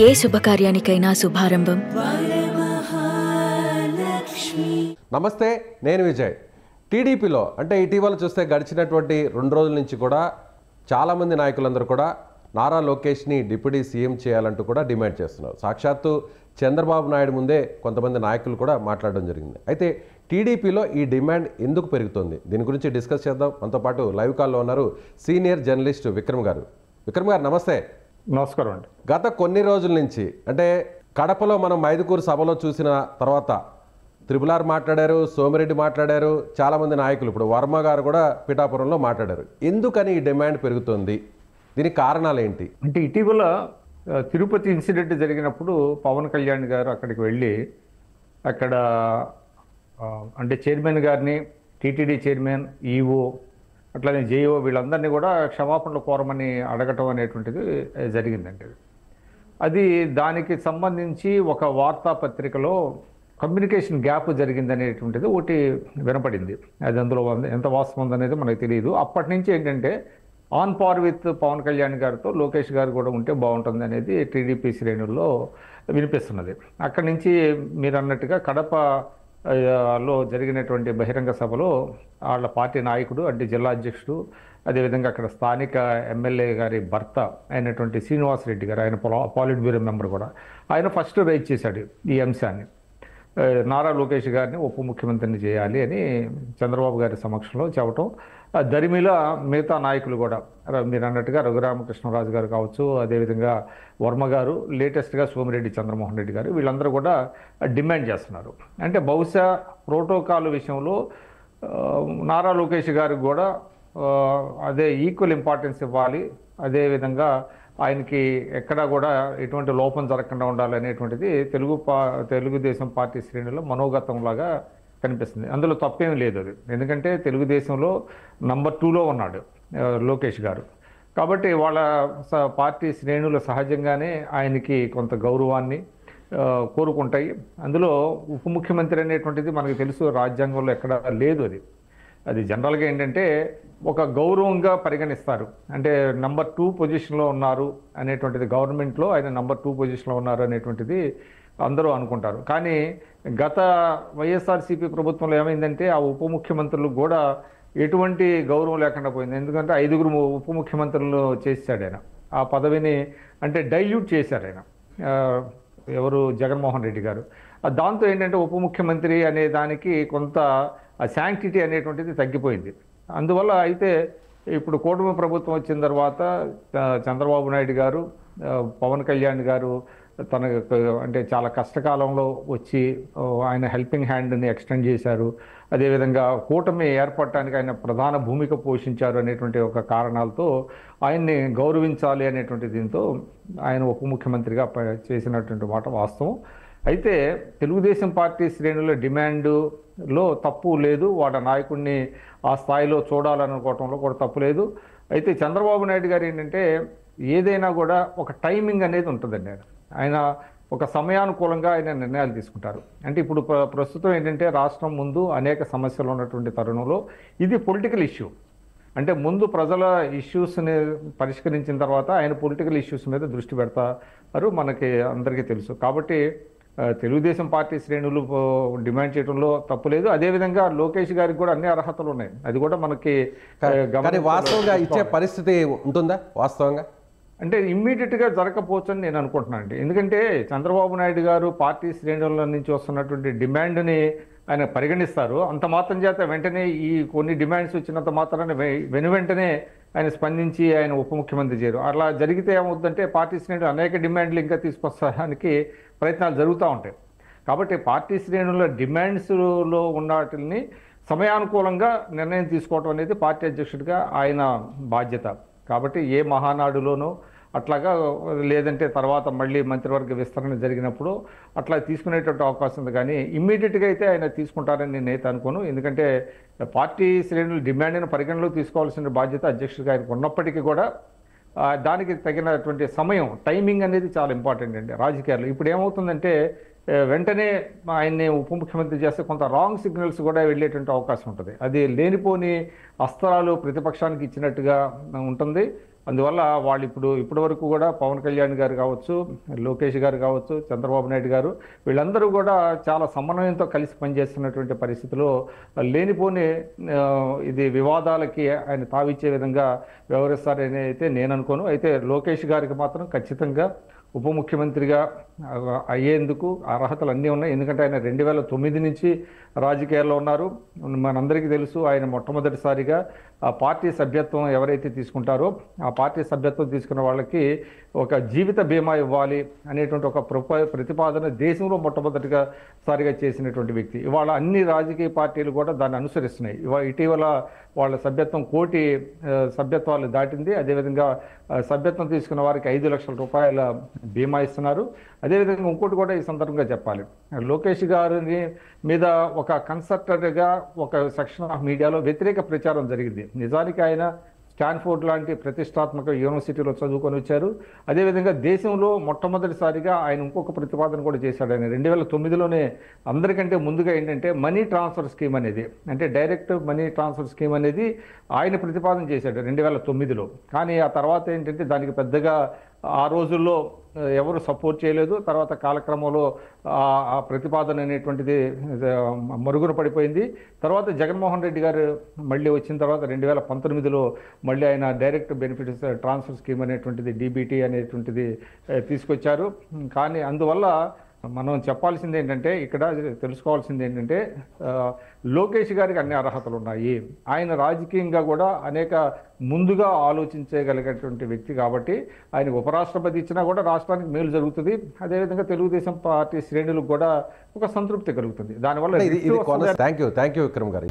ఏ శుభకార్యానికైనా శుభారంభం. నమస్తే, నేను విజయ్. టీడీపీలో అంటే ఇటీవల చూస్తే గడిచినటువంటి 2 రోజుల నుంచి కూడా చాలామంది నాయకులందరూ కూడా నారా లోకేష్ని డిప్యూటీ సీఎం చేయాలంటూ కూడా డిమాండ్ చేస్తున్నారు. సాక్షాత్తు చంద్రబాబు నాయుడు ముందే కొంతమంది నాయకులు కూడా మాట్లాడడం జరిగింది. అయితే టీడీపీలో ఈ డిమాండ్ ఎందుకు పెరుగుతుంది, దీని గురించి డిస్కస్ చేద్దాం. మనతో పాటు లైవ్ కాల్లో ఉన్నారు సీనియర్ జర్నలిస్ట్ విక్రమ్ గారు. విక్రమ్ గారు నమస్తే. నమస్కారం అండి. గత కొన్ని రోజుల నుంచి అంటే కడపలో మనం మైదుకూరు సభలో చూసిన తర్వాత త్రిపులార్ మాట్లాడారు, సోమిరెడ్డి మాట్లాడారు, చాలామంది నాయకులు, ఇప్పుడు వర్మ గారు కూడా పిఠాపురంలో మాట్లాడారు. ఎందుకని ఈ డిమాండ్ పెరుగుతుంది, దీనికి కారణాలు ఏంటి? అంటే ఇటీవల తిరుపతి ఇన్సిడెంట్ జరిగినప్పుడు పవన్ కళ్యాణ్ గారు అక్కడికి వెళ్ళి అక్కడ అంటే చైర్మన్ గారిని, టీటీడీ చైర్మన్, ఈఓ, అట్లానే జేఓ వీళ్ళందరినీ కూడా క్షమాపణలు కోరమని అడగటం అనేటువంటిది జరిగిందండి. అది దానికి సంబంధించి ఒక వార్తాపత్రికలో కమ్యూనికేషన్ గ్యాప్ జరిగిందనేటువంటిది ఒకటి వినపడింది. అది అందులో ఎంత వాస్తవం ఉందనేది మనకు తెలియదు. అప్పటి నుంచి ఏంటంటే on par with Pawan Kalyan గారితో లోకేష్ గారు కూడా ఉంటే బాగుంటుంది అనేది టీడీపీ శ్రేణుల్లో వినిపిస్తున్నది. అక్కడి నుంచి మీరు అన్నట్టుగా కడప లో జరిగినటువంటి బహిరంగ సభలో వాళ్ళ పార్టీ నాయకుడు అంటే జిల్లా అధ్యక్షుడు, అదేవిధంగా అక్కడ స్థానిక ఎమ్మెల్యే గారి భర్త అయినటువంటి శ్రీనివాసరెడ్డి గారు, ఆయన పాలిట్ బ్యూరో మెంబర్ కూడా, ఆయన ఫస్ట్ రైజ్ చేశాడు ఈ అంశాన్ని. నారా లోకేష్ గారిని ఉప ముఖ్యమంత్రిని చేయాలి అని చంద్రబాబు గారి సమక్షంలో చెప్పటం, దరిమిలా మిగతా నాయకులు కూడా మీరు అన్నట్టుగా రఘురామకృష్ణరాజు గారు కావచ్చు, అదేవిధంగా వర్మ గారు, లేటెస్ట్గా సోమిరెడ్డి చంద్రమోహన్ రెడ్డి గారు, వీళ్ళందరూ కూడా డిమాండ్ చేస్తున్నారు. అంటే బహుశా ప్రోటోకాల్ విషయంలో నారా లోకేష్ గారికి కూడా అదే ఈక్వల్ ఇంపార్టెన్స్ ఇవ్వాలి, అదేవిధంగా ఆయనకి ఎక్కడా కూడా ఎటువంటి లోపం జరగకుండా ఉండాలి అనేటువంటిది తెలుగుదేశం పార్టీ శ్రేణుల్లో మనోగతంలాగా కనిపిస్తుంది. అందులో తప్పేం లేదు అది, ఎందుకంటే తెలుగుదేశంలో నంబర్ 2లో ఉన్నాడు లోకేష్ గారు. కాబట్టి వాళ్ళ పార్టీ శ్రేణులు సహజంగానే ఆయనకి కొంత గౌరవాన్ని కోరుకుంటాయి. అందులో ఉప ముఖ్యమంత్రి అనేటువంటిది మనకు తెలుసు, రాజ్యాంగంలో ఎక్కడ లేదు. అది జనరల్గా ఏంటంటే ఒక గౌరవంగా పరిగణిస్తారు. అంటే నంబర్ 2 పొజిషన్లో ఉన్నారు అనేటువంటిది, గవర్నమెంట్లో ఆయన నంబర్ 2 పొజిషన్లో ఉన్నారు అనేటువంటిది అందరూ అనుకుంటారు. కానీ గత వైఎస్ఆర్సీపీ ప్రభుత్వంలో ఏమైందంటే ఆ ఉప ముఖ్యమంత్రులకు కూడా ఎటువంటి గౌరవం లేకుండా పోయింది. ఎందుకంటే 5 ఉప ముఖ్యమంత్రులు చేశాడు ఆయన. ఆ పదవిని అంటే డైల్యూట్ చేశారు ఆయన, ఎవరు, జగన్మోహన్ రెడ్డి గారు. దాంతో ఏంటంటే ఉప ముఖ్యమంత్రి అనే దానికి కొంత శాంక్టిటీ అనేటువంటిది తగ్గిపోయింది. అందువల్ల అయితే ఇప్పుడు కూటమి ప్రభుత్వం వచ్చిన తర్వాత చంద్రబాబు నాయుడు గారు, పవన్ కళ్యాణ్ గారు తన అంటే చాలా కష్టకాలంలో వచ్చి ఆయన హెల్పింగ్ హ్యాండ్ని ఎక్స్టెండ్ చేశారు. అదేవిధంగా కూటమి ఏర్పడటానికి ఆయన ప్రధాన భూమిక పోషించారు అనేటువంటి ఒక కారణాలతో ఆయన్ని గౌరవించాలి అనేటువంటి దీంతో ఆయన ఉప ముఖ్యమంత్రిగా చేసినటువంటి మాట వాస్తవం. అయితే తెలుగుదేశం పార్టీ శ్రేణుల డిమాండ్లో తప్పు లేదు, వాళ్ళ నాయకుడిని ఆ స్థాయిలో చూడాలనుకోవటంలో కూడా తప్పు లేదు. అయితే చంద్రబాబు నాయుడు గారు ఏంటంటే ఏదైనా కూడా ఒక టైమింగ్ అనేది ఉంటుందండి. ఆయన ఒక సమయానుకూలంగా ఆయన నిర్ణయాలు తీసుకుంటారు. అంటే ఇప్పుడు ప్రస్తుతం ఏంటంటే రాష్ట్రం ముందు అనేక సమస్యలు ఉన్నటువంటి తరుణంలో ఇది పొలిటికల్ ఇష్యూ. అంటే ముందు ప్రజల ఇష్యూస్ని పరిష్కరించిన తర్వాత ఆయన పొలిటికల్ ఇష్యూస్ మీద దృష్టి పెడతారు, మనకి అందరికీ తెలుసు. కాబట్టి తెలుగుదేశం పార్టీ శ్రేణులు డిమాండ్ చేయడంలో తప్పులేదు. అదేవిధంగా లోకేష్ గారికి కూడా అన్ని అర్హతలు ఉన్నాయి, అది కూడా మనకి వాస్తవంగా ఇచ్చే పరిస్థితి ఉంటుందా? వాస్తవంగా అంటే ఇమ్మీడియట్గా జరగకపోవచ్చు అని నేను అనుకుంటున్నాను అండి. ఎందుకంటే చంద్రబాబు నాయుడు గారు పార్టీ శ్రేణుల నుంచి వస్తున్నటువంటి డిమాండ్ని ఆయన పరిగణిస్తారు. అంత మాత్రం చేత వెంటనే ఈ కొన్ని డిమాండ్స్ వచ్చినంత మాత్రాన్ని వెనువెంటనే ఆయన స్పందించి ఆయన ఉప ముఖ్యమంత్రి చేయరు. అలా జరిగితే ఏమవుతుందంటే పార్టీ శ్రేణులు అనేక డిమాండ్లు ఇంకా తీసుకొస్తానికి ప్రయత్నాలు జరుగుతూ ఉంటాయి. కాబట్టి పార్టీ శ్రేణుల డిమాండ్స్లో ఉన్న వాటిని సమయానుకూలంగా నిర్ణయం తీసుకోవడం అనేది పార్టీ అధ్యక్షుడిగా ఆయన బాధ్యత. కాబట్టి ఏ మహానాడులోనూ అట్లాగా, లేదంటే తర్వాత మళ్ళీ మంత్రివర్గ విస్తరణ జరిగినప్పుడు అట్లా తీసుకునేటువంటి అవకాశం ఉంది. కానీ ఇమ్మీడియట్గా అయితే ఆయన తీసుకుంటారని నేనైతే అనుకోను. ఎందుకంటే పార్టీ శ్రేణులు డిమాండ్ని పరిగణలోకి తీసుకోవాల్సిన బాధ్యత అధ్యక్షుడిగా ఆయనకు ఉన్నప్పటికీ కూడా దానికి తగినటువంటి సమయం, టైమింగ్ అనేది చాలా ఇంపార్టెంట్ అండి రాజకీయాల్లో. ఇప్పుడు ఏమవుతుందంటే వెంటనే ఆయన్ని ఉప ముఖ్యమంత్రి చేస్తే కొంత రాంగ్ సిగ్నల్స్ కూడా వెళ్ళేటువంటి అవకాశం ఉంటుంది. అది లేనిపోని అస్త్రాలు ప్రతిపక్షానికి ఇచ్చినట్టుగా ఉంటుంది. అందువల్ల వాళ్ళు ఇప్పటి వరకు కూడా పవన్ కళ్యాణ్ గారు కావచ్చు, లోకేష్ గారు కావచ్చు, చంద్రబాబు నాయుడు గారు వీళ్ళందరూ కూడా చాలా సమన్వయంతో కలిసి పనిచేస్తున్నటువంటి పరిస్థితిలో లేనిపోని ఇది వివాదాలకి ఆయన తావిచ్చే విధంగా వ్యవహరిస్తారని అయితే నేను అనుకోను. అయితే లోకేష్ గారికి మాత్రం ఖచ్చితంగా ఉప ముఖ్యమంత్రిగా అయ్యేందుకు అర్హతలు అన్నీ ఉన్నాయి. ఎందుకంటే ఆయన 2009 నుంచి రాజకీయాల్లో ఉన్నారు. మనందరికీ తెలుసు ఆయన మొట్టమొదటిసారిగా ఆ పార్టీ సభ్యత్వం ఎవరైతే తీసుకుంటారో ఆ పార్టీ సభ్యత్వం తీసుకున్న వాళ్ళకి ఒక జీవిత బీమా ఇవ్వాలి అనేటువంటి ఒక ప్రతిపాదన దేశంలో మొట్టమొదటిసారిగా చేసినటువంటి వ్యక్తి. ఇవాళ అన్ని రాజకీయ పార్టీలు కూడా దాన్ని అనుసరిస్తున్నాయి. ఇటీవల వాళ్ళ సభ్యత్వం 1 కోటి సభ్యత్వాలు దాటింది. అదేవిధంగా సభ్యత్వం తీసుకున్న వారికి 5 లక్షల రూపాయల బీమా ఇస్తున్నారు. అదేవిధంగా ఇంకోటి కూడా ఈ సందర్భంగా చెప్పాలి, లోకేష్ గారిని మీద ఒక కన్సల్టెంట్గా ఒక సెక్షన్ ఆఫ్ మీడియాలో వ్యతిరేక ప్రచారం జరిగింది. నిజానికి ఆయన స్టాన్ఫోర్డ్ లాంటి ప్రతిష్టాత్మక యూనివర్సిటీలో చదువుకొని వచ్చారు. అదేవిధంగా దేశంలో మొట్టమొదటిసారిగా ఆయన ఇంకొక ప్రతిపాదన కూడా చేశాడు. ఆయన 2009లోనే అందరికంటే ముందుగా ఏంటంటే మనీ ట్రాన్స్ఫర్ స్కీమ్ అనేది, అంటే డైరెక్ట్ మనీ ట్రాన్స్ఫర్ స్కీమ్ అనేది ఆయన ప్రతిపాదన చేశాడు 2009లో. కానీ ఆ తర్వాత ఏంటంటే దానికి పెద్దగా ఆ రోజుల్లో ఎవరు సపోర్ట్ చేయలేదు. తర్వాత కాలక్రమంలో ఆ ప్రతిపాదన అనేటువంటిది మరుగున పడిపోయింది. తర్వాత జగన్మోహన్ రెడ్డి గారు మళ్ళీ వచ్చిన తర్వాత 2019లో మళ్ళీ ఆయన డైరెక్ట్ బెనిఫిట్స్ ట్రాన్స్ఫర్ స్కీమ్ అనేటువంటిది డీబీటీ అనేటువంటిది తీసుకొచ్చారు. కానీ అందువల్ల మనం చెప్పాల్సింది ఏంటంటే, ఇక్కడ తెలుసుకోవాల్సింది ఏంటంటే, లోకేష్ గారికి అన్ని అర్హతలు ఉన్నాయి. ఆయన రాజకీయంగా కూడా అనేక ముందుగా ఆలోచించగలిగేటువంటి వ్యక్తి కాబట్టి ఆయన ఉపరాష్ట్రపతి ఇచ్చినా కూడా రాష్ట్రానికి మేలు జరుగుతుంది. అదేవిధంగా తెలుగుదేశం పార్టీ శ్రేణులకు కూడా ఒక సంతృప్తి కలుగుతుంది. దానివల్ల థ్యాంక్ యూ విక్రమ్ గారు.